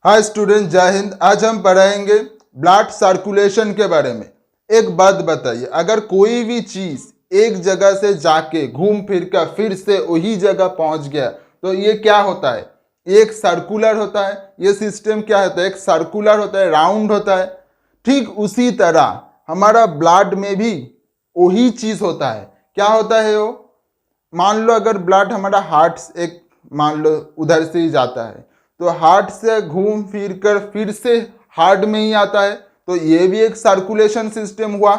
Hi student, जय हिंद। आज हम पढ़ाएंगे ब्लड सर्कुलेशन के बारे में। एक बात बताइए, अगर कोई भी चीज एक जगह से जाके घूम फिर कर फिर से वही जगह पहुंच गया तो ये क्या होता है? एक सर्कुलर होता है। ये सिस्टम क्या होता है? एक सर्कुलर होता है, राउंड होता है। ठीक उसी तरह हमारा ब्लड में भी वही चीज होता है। क्या होता है वो? मान लो अगर ब्लड हमारा हार्ट एक मान लो उधर से ही जाता है तो हार्ट से घूम फिर कर फिर से हार्ट में ही आता है, तो ये भी एक सर्कुलेशन सिस्टम हुआ।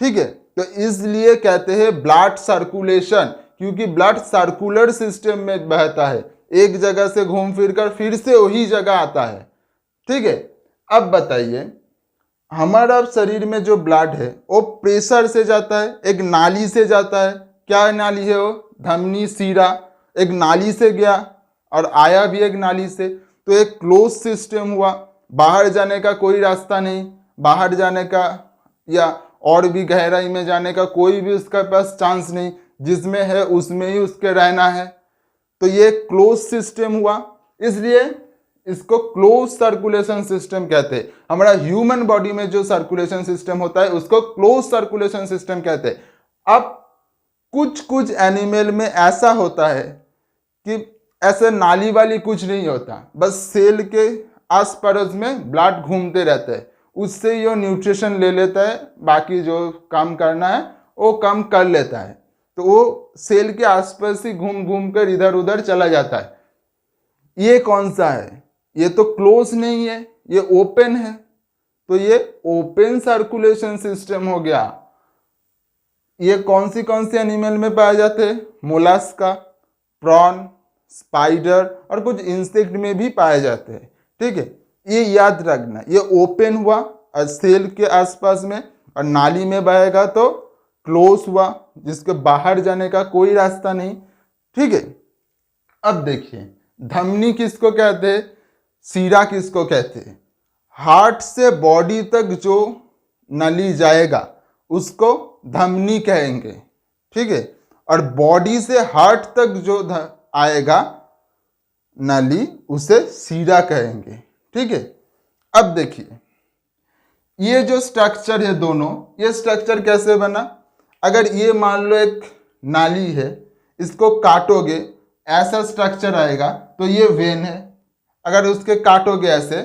ठीक है, तो इसलिए कहते हैं ब्लड सर्कुलेशन, क्योंकि ब्लड सर्कुलर सिस्टम में बहता है, एक जगह से घूम फिर कर फिर से वही जगह आता है। ठीक है, अब बताइए, हमारा शरीर में जो ब्लड है वो प्रेशर से जाता है, एक नाली से जाता है। क्या नाली है वो? धमनी सीरा। एक नाली से गया और आया भी एक नाली से, तो एक क्लोज सिस्टम हुआ। बाहर जाने का कोई रास्ता नहीं, बाहर जाने का या और भी गहराई में जाने का कोई भी उसके पास चांस नहीं। जिसमें है उसमें ही उसके रहना है, तो ये क्लोज सिस्टम हुआ। इसलिए इसको क्लोज सर्कुलेशन सिस्टम कहते हैं। हमारा ह्यूमन बॉडी में जो सर्कुलेशन सिस्टम होता है उसको क्लोज सर्कुलेशन सिस्टम कहते हैं। अब कुछ कुछ एनिमल में ऐसा होता है कि ऐसे नाली वाली कुछ नहीं होता, बस सेल के आस पड़ोस में ब्लड घूमते रहता है, उससे ये न्यूट्रिशन ले लेता है, बाकी जो काम करना है वो काम कर लेता है। तो वो सेल के आसपास ही घूम घूम कर इधर उधर चला जाता है। ये कौन सा है? ये तो क्लोज नहीं है, ये ओपन है, तो ये ओपन सर्कुलेशन सिस्टम हो गया। ये कौन सी एनिमल में पाए जाते हैं? मोलस्का, प्रॉन, स्पाइडर और कुछ इंसेक्ट में भी पाए जाते हैं। ठीक है, ये याद रखना, ये ओपन हुआ और सेल के आसपास में, और नाली में बहेगा तो क्लोज हुआ, जिसके बाहर जाने का कोई रास्ता नहीं। ठीक है, अब देखिए, धमनी किसको कहते हैं, सीरा किसको कहते हैं? हार्ट से बॉडी तक जो नली जाएगा उसको धमनी कहेंगे। ठीक है, और बॉडी से हार्ट तक जो आएगा नली उसे सीरा कहेंगे। ठीक है, अब देखिए, ये जो स्ट्रक्चर है दोनों, ये स्ट्रक्चर कैसे बना? अगर ये मान लो एक नाली है, इसको काटोगे ऐसा स्ट्रक्चर आएगा, तो ये वेन है। अगर उसके काटोगे ऐसे,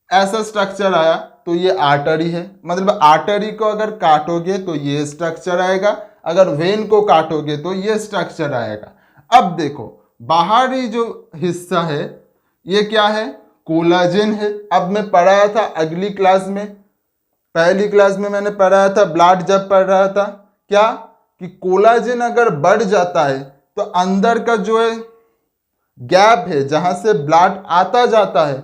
ऐसा स्ट्रक्चर आया तो ये आर्टरी है। मतलब आर्टरी को अगर काटोगे तो ये स्ट्रक्चर आएगा, अगर वेन को काटोगे तो ये स्ट्रक्चर आएगा। अब देखो, बाहरी जो हिस्सा है ये क्या है? कोलाजन है। अब मैं पढ़ाया था अगली क्लास में, पहली क्लास में मैंने पढ़ाया था, ब्लड जब पढ़ रहा था, क्या कि कोलाजन अगर बढ़ जाता है तो अंदर का जो है गैप है जहां से ब्लड आता जाता है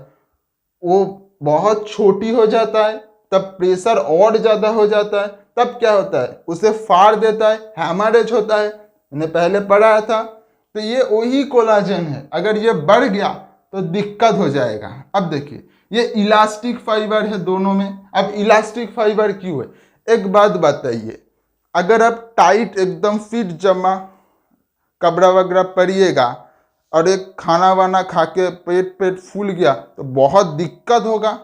वो बहुत छोटी हो जाता है, तब प्रेशर और ज्यादा हो जाता है। तब क्या होता है? उसे फाड़ देता है, हैमरेज होता है। मैंने पहले पढ़ाया था। तो ये वही कोलाजन है, अगर ये बढ़ गया तो दिक्कत हो जाएगा। अब देखिए, ये इलास्टिक फाइबर है दोनों में। अब इलास्टिक फाइबर क्यों है? एक बात बताइए, अगर आप टाइट एकदम फिट जमा कपड़ा वगैरह पहनिएगा और एक खाना वाना खा के पेट पेट फूल गया तो बहुत दिक्कत होगा।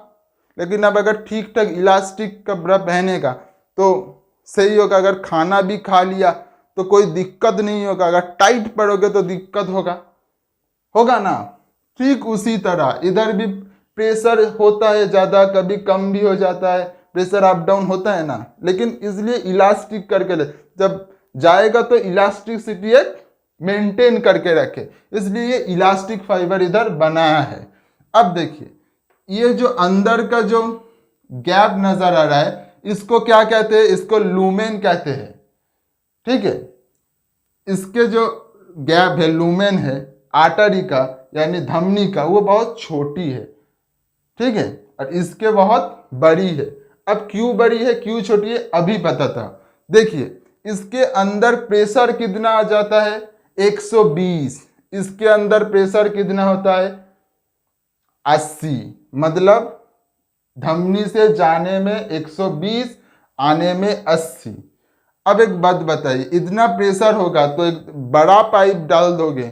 लेकिन अब अगर ठीक ठाक इलास्टिक कपड़ा पहनेगा तो सही होगा। अगर खाना भी खा लिया तो कोई दिक्कत नहीं होगा, अगर टाइट पड़ोगे तो दिक्कत होगा ना। ठीक उसी तरह इधर भी प्रेशर होता है ज़्यादा, कभी कम भी हो जाता है, प्रेशर अप डाउन होता है ना। लेकिन इसलिए इलास्टिक करके ले, जब जाएगा तो इलास्टिसिटी एक मेंटेन करके रखे, इसलिए ये इलास्टिक फाइबर इधर बनाया है। अब देखिए, ये जो अंदर का जो गैप नजर आ रहा है इसको क्या कहते हैं? इसको लूमेन कहते हैं। ठीक है, इसके जो गैप है, लूमेन है आर्टरी का यानी धमनी का, वो बहुत छोटी है। ठीक है, और इसके बहुत बड़ी है। अब क्यों बड़ी है क्यों छोटी है अभी पता था। देखिए, इसके अंदर प्रेशर कितना आ जाता है? 120। इसके अंदर प्रेशर कितना होता है? 80। मतलब धमनी से जाने में 120, आने में 80। अब एक बात बताइए, इतना प्रेशर होगा तो एक बड़ा पाइप डाल दोगे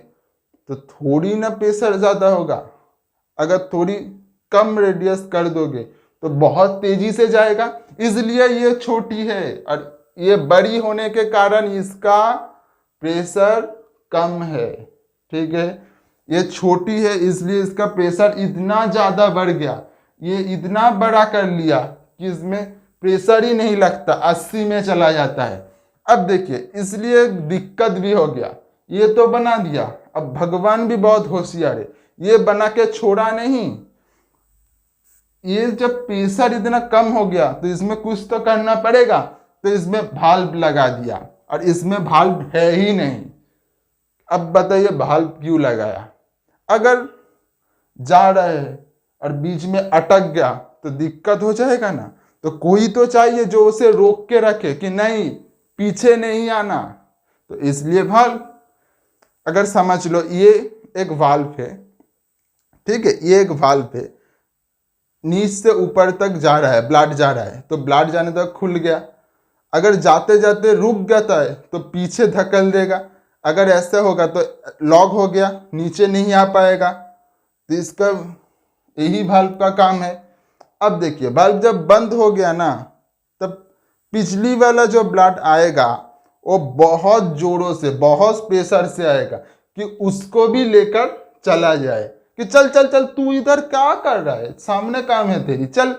तो थोड़ी ना प्रेशर ज्यादा होगा। अगर थोड़ी कम रेडियस कर दोगे तो बहुत तेजी से जाएगा, इसलिए ये छोटी है। और ये बड़ी होने के कारण इसका प्रेशर कम है, ठीक है। ये छोटी है इसलिए इसका प्रेशर इतना ज़्यादा बढ़ गया, ये इतना बड़ा कर लिया कि इसमें प्रेशर ही नहीं लगता, 80 में चला जाता है। अब देखिए, इसलिए दिक्कत भी हो गया। ये तो बना दिया, अब भगवान भी बहुत होशियार है, ये बना के छोड़ा नहीं। ये जब प्रेशर इतना कम हो गया तो इसमें कुछ तो करना पड़ेगा, तो इसमें भाल्व लगा दिया, और इसमें भाल्व है ही नहीं। अब बताइए भाल्व क्यों लगाया? अगर जा रहे हैं और बीच में अटक गया तो दिक्कत हो जाएगा ना, तो कोई तो चाहिए जो उसे रोक के रखे कि नहीं, पीछे नहीं आना। तो इसलिए भाल्व, अगर समझ लो ये एक वाल्व है, ठीक है, ये एक वाल्व है, नीचे से ऊपर तक जा रहा है, ब्लड जा रहा है, तो ब्लड जाने तक खुल गया। अगर जाते जाते रुक जाता है तो पीछे धकेल देगा, अगर ऐसे होगा तो लॉक हो गया, नीचे नहीं आ पाएगा। तो इसका यही वाल्व का काम है। अब देखिए, वाल्व जब बंद हो गया ना, तब पिछली वाला जो ब्लड आएगा वो बहुत जोरों से, बहुत प्रेशर से आएगा कि उसको भी लेकर चला जाए कि चल चल चल, तू इधर क्या कर रहा है, सामने काम है तेरी, चल।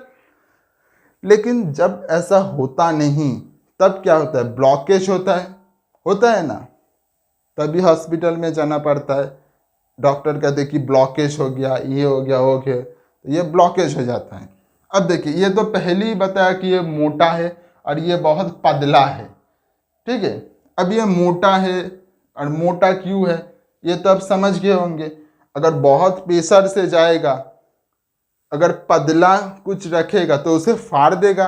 लेकिन जब ऐसा होता नहीं तब क्या होता है? ब्लॉकेज होता है ना, तभी हॉस्पिटल में जाना पड़ता है। डॉक्टर कहते कि ब्लॉकेज हो गया, ये हो गया, वो गया, तो ये ब्लॉकेज हो जाता है। अब देखिए, ये तो पहले ही बताया कि ये मोटा है और ये बहुत पतला है, ठीक है। अब ये मोटा है, और मोटा क्यों है ये तो अब समझ गए होंगे। अगर बहुत प्रेशर से जाएगा, अगर पतला कुछ रखेगा तो उसे फाड़ देगा,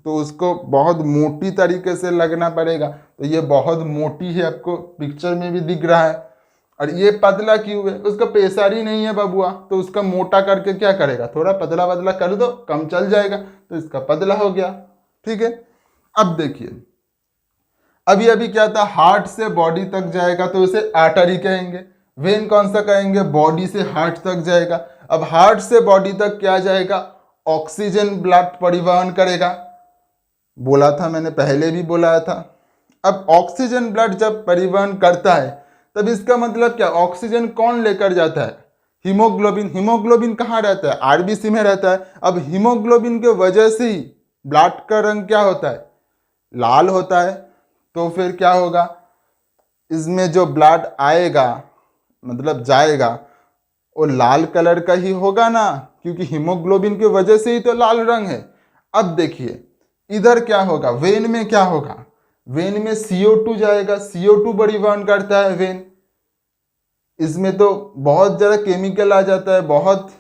तो उसको बहुत मोटी तरीके से लगना पड़ेगा। तो ये बहुत मोटी है, आपको पिक्चर में भी दिख रहा है। और ये पतला क्यों है? उसका प्रेशर ही नहीं है बबुआ, तो उसका मोटा करके क्या करेगा? थोड़ा पतला पतला कर दो, कम चल जाएगा, तो इसका पतला हो गया, ठीक है। अब देखिए, अभी अभी क्या था, हार्ट से बॉडी तक जाएगा तो उसे आर्टरी कहेंगे। वेन कौन सा कहेंगे? बॉडी से हार्ट तक जाएगा। अब हार्ट से बॉडी तक क्या जाएगा? ऑक्सीजन ब्लड परिवहन करेगा। बोला था मैंने, पहले भी बोला था। अब ऑक्सीजन ब्लड जब परिवहन करता है तब इसका मतलब क्या? ऑक्सीजन कौन लेकर जाता है? हीमोग्लोबिन। हीमोग्लोबिन कहाँ रहता है? आरबीसी में रहता है। अब हीमोग्लोबिन के वजह से ही ब्लड का रंग क्या होता है? लाल होता है। तो फिर क्या होगा? इसमें जो ब्लड आएगा, मतलब जाएगा, वो लाल कलर का ही होगा ना, क्योंकि हीमोग्लोबिन की वजह से ही तो लाल रंग है। अब देखिए, इधर क्या होगा? वेन में क्या होगा? वेन में CO2 जाएगा। CO2 परिवहन करता है वेन। इसमें तो बहुत ज़्यादा केमिकल आ जाता है, बहुत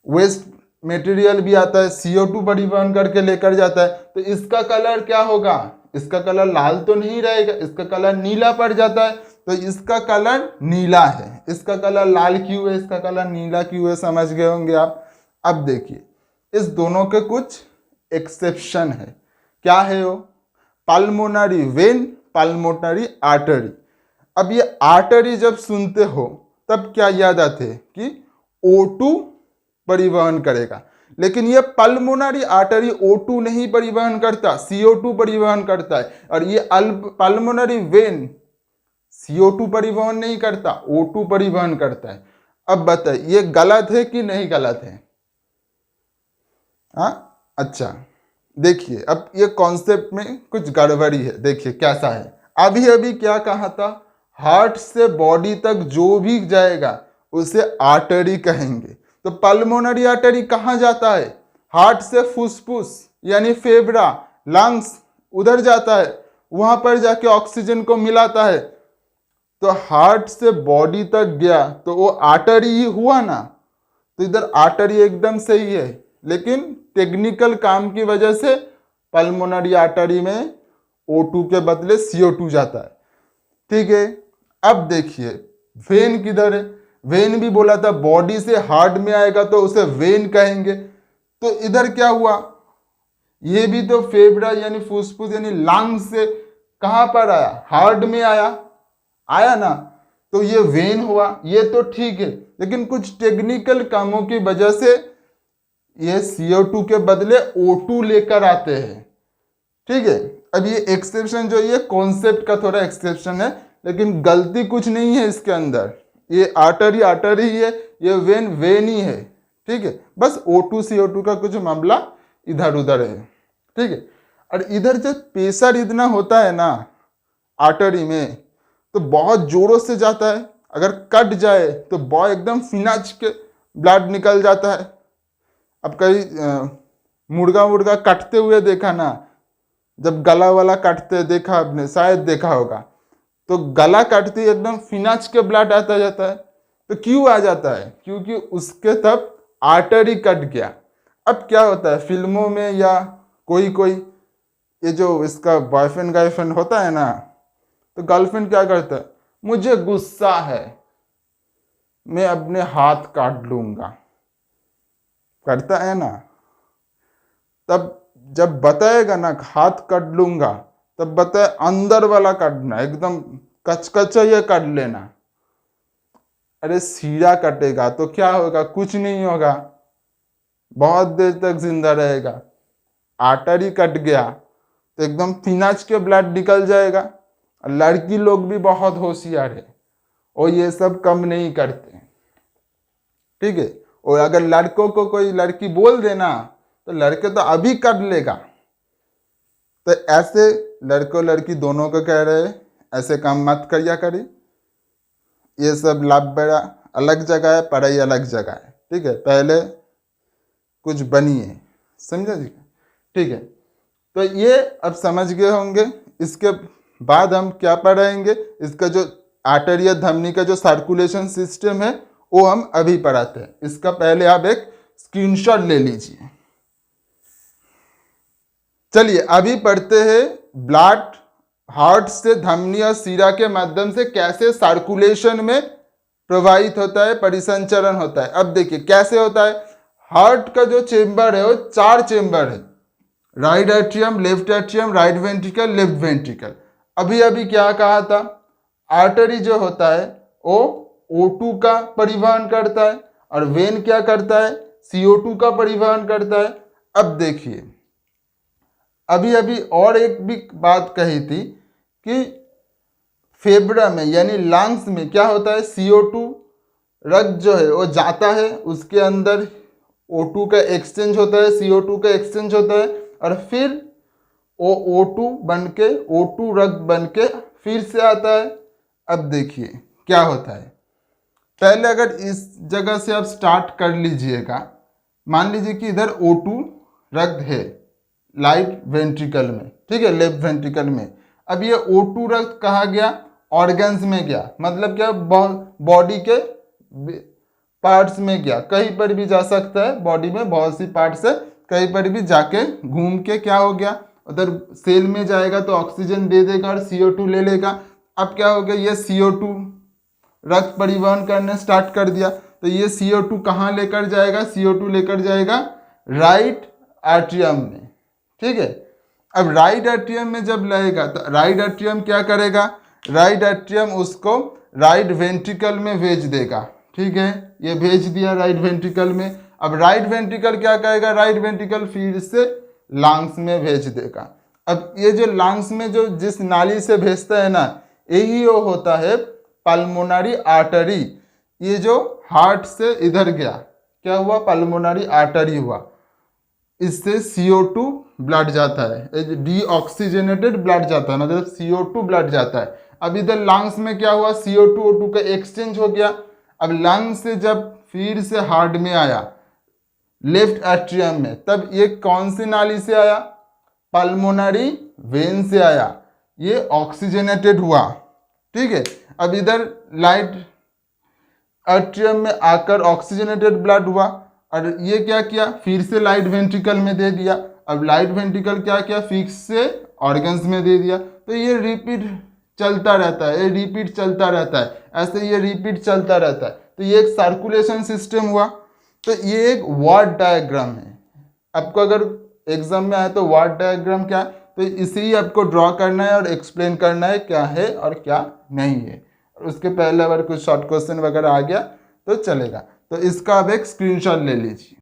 वेस्ट मटेरियल भी आता है, CO2 परिवहन करके लेकर जाता है। तो इसका कलर क्या होगा? इसका कलर लाल तो नहीं रहेगा, इसका कलर नीला पड़ जाता है। तो इसका कलर नीला है। इसका कलर लाल क्यों है? इसका कलर नीला क्यों है? समझ गए होंगे आप। अब देखिए, इस दोनों के कुछ एक्सेप्शन है। क्या है वो? Pulmonary vein, pulmonary artery. अब ये आर्टरी जब सुनते हो तब क्या याद आते हैं कि O2 परिवहन करेगा, लेकिन ये पल्मोनरी आर्टरी O2 नहीं परिवहन करता, CO2 परिवहन करता है। और ये पल्मोनरी वेन CO2 परिवहन नहीं करता, O2 परिवहन करता है। अब बताइए, ये गलत है कि नहीं गलत है? हाँ, अच्छा देखिए, अब ये कॉन्सेप्ट में कुछ गड़बड़ी है। देखिए कैसा है। अभी अभी क्या कहा था? हार्ट से बॉडी तक जो भी जाएगा उसे आर्टरी कहेंगे। तो पल्मोनरी आर्टरी कहाँ जाता है? हार्ट से फुसफुस यानी फेफड़ा, लंग्स, उधर जाता है, वहां पर जाके ऑक्सीजन को मिलाता है। तो हार्ट से बॉडी तक गया तो वो आर्टरी ही हुआ ना। तो इधर आर्टरी एकदम सही है, लेकिन टेक्निकल काम की वजह से पल्मोनरी आर्टरी में O2 के बदले CO2 जाता है, ठीक है। अब देखिए, वेन किधर है? वेन भी बोला था बॉडी से हार्ट में आएगा तो उसे वेन कहेंगे। तो इधर क्या हुआ? ये भी तो फेफड़ा यानी फुसफुस यानी लंग्स से कहां पर आया? हार्ट में आया ना। तो ये वेन हुआ, ये तो ठीक है, लेकिन कुछ टेक्निकल कामों की वजह से ये CO2 के बदले O2 लेकर आते हैं। ठीक है, अब ये एक्सेप्शन जो ये कॉन्सेप्ट का थोड़ा एक्सेप्शन है, लेकिन गलती कुछ नहीं है इसके अंदर। ये आर्टरी आर्टरी है, ये वेन वेन ही है। ठीक है, बस O2 CO2 का कुछ मामला इधर उधर है। ठीक है, और इधर जब प्रेशर इतना होता है ना आर्टरी में, तो बहुत जोरों से जाता है, अगर कट जाए तो बहुत एकदम फिनाच के ब्लड निकल जाता है। अब कहीं मुर्गा मुर्गा कटते हुए देखा ना, जब गला वाला काटते देखा आपने, शायद देखा होगा, तो गला काटते एकदम फिनाच के ब्लड आता जाता है। तो क्यों आ जाता है? क्योंकि उसके तब आर्टरी कट गया। अब क्या होता है फिल्मों में या कोई कोई ये जो इसका बॉयफ्रेंड गर्लफ्रेंड होता है ना, तो गर्लफ्रेंड क्या करता है, मुझे गुस्सा है, मैं अपने हाथ काट लूंगा, करता है ना। तब जब बताएगा ना हाथ काट लूंगा, तब बताए अंदर वाला काटना, एकदम कचकचा ये काट लेना। अरे सीधा कटेगा तो क्या होगा? कुछ नहीं होगा, बहुत देर तक जिंदा रहेगा। आर्टरी कट गया तो एकदम फिनाच के ब्लड निकल जाएगा। लड़की लोग भी बहुत होशियार है और ये सब कम नहीं करते। ठीक है, और अगर लड़कों को कोई लड़की बोल देना तो लड़के तो अभी कर लेगा। तो ऐसे लड़कों लड़की दोनों को कह रहे हैं ऐसे काम मत करिया करी। ये सब लाभ बड़ा अलग जगह है, पढ़ाई अलग जगह है। ठीक है, पहले कुछ बनिए, समझे जी? ठीक है, तो ये अब समझ गए होंगे। इसके बाद हम क्या पढ़ाएंगे, इसका जो आर्टरियल धमनी का जो सर्कुलेशन सिस्टम है वो हम अभी पढ़ाते हैं। इसका पहले आप एक स्क्रीनशॉट ले लीजिए। चलिए अभी पढ़ते हैं ब्लड हार्ट से धमनी और शिरा के माध्यम से कैसे सर्कुलेशन में प्रवाहित होता है, परिसंचरण होता है। अब देखिए कैसे होता है। हार्ट का जो चेंबर है वो 4 चेंबर है, right atrium, left atrium, right ventricle, left ventricle. अभी अभी क्या कहा था, आर्टरी जो होता है वो O2 का परिवहन करता है और वेन क्या करता है, CO2 का परिवहन करता है। अब देखिए अभी अभी और एक भी बात कही थी कि फेफड़ा में यानी लंग्स में क्या होता है, CO2 रक्त जो है वो जाता है, उसके अंदर O2 का एक्सचेंज होता है, CO2 का एक्सचेंज होता है और फिर वो O2 बन के O2 रक्त बन के फिर से आता है। अब देखिए क्या होता है। पहले अगर इस जगह से आप स्टार्ट कर लीजिएगा, मान लीजिए कि इधर O2 रक्त है राइट वेंट्रिकल में, ठीक है, लेफ्ट वेंट्रिकल में। अब ये O2 रक्त कहाँ गया, ऑर्गन्स में गया, मतलब क्या बॉडी के पार्ट्स में गया, कहीं पर भी जा सकता है। बॉडी में बहुत सी पार्ट्स है, कहीं पर भी जाके घूम के क्या हो गया, उधर सेल में जाएगा तो ऑक्सीजन दे देगा और CO2 ले लेगा। अब क्या हो गया, ये CO2 रक्त परिवहन करने स्टार्ट कर दिया, तो ये CO2 कहाँ लेकर जाएगा, CO2 लेकर जाएगा राइट एट्रियम में। ठीक है, अब राइट एट्रियम में जब लगेगा तो राइट एट्रियम क्या करेगा, राइट एट्रियम उसको राइट वेंट्रिकल में भेज देगा। ठीक है, ये भेज दिया राइट वेंट्रिकल में। अब राइट वेंट्रिकल क्या करेगा, राइट वेंट्रिकल फिर से लंग्स में भेज देगा। अब ये जो लंग्स में जो जिस नाली से भेजता है ना, यही वो होता है पल्मोनरी आर्टरी। ये जो हार्ट से इधर गया क्या हुआ, पल्मोनरी आर्टरी हुआ, इससे CO2 ब्लड जाता है, डीऑक्सीजनेटेड ब्लड जाता है, मतलब CO2 ब्लड जाता है। अब इधर लंग्स में क्या हुआ, CO2 O2 का एक्सचेंज हो गया। अब लंग्स से जब फिर से हार्ट में आया लेफ्ट एट्रियम में, तब ये कौन सी नाली से आया, पल्मोनरी वेन से आया, ये ऑक्सीजनेटेड हुआ। ठीक है, अब इधर राइट एट्रियम में आकर ऑक्सीजनेटेड ब्लड हुआ और ये क्या किया, फिर से राइट वेंट्रिकल में दे दिया। अब राइट वेंट्रिकल क्या किया, फिक्स से ऑर्गन्स में दे दिया। तो ये रिपीट चलता रहता है, ये रिपीट चलता रहता है, ऐसे ये रिपीट चलता रहता है। तो ये एक सर्कुलेशन सिस्टम हुआ। तो ये एक वार्ड डायग्राम है। आपको अगर एग्जाम में आए तो वार्ड डायग्राम क्या है, तो इसे ही आपको ड्रॉ करना है और एक्सप्लेन करना है क्या है और क्या नहीं है। और उसके पहले अगर कुछ शॉर्ट क्वेश्चन वगैरह आ गया तो चलेगा। तो इसका अब एक स्क्रीनशॉट ले लीजिए।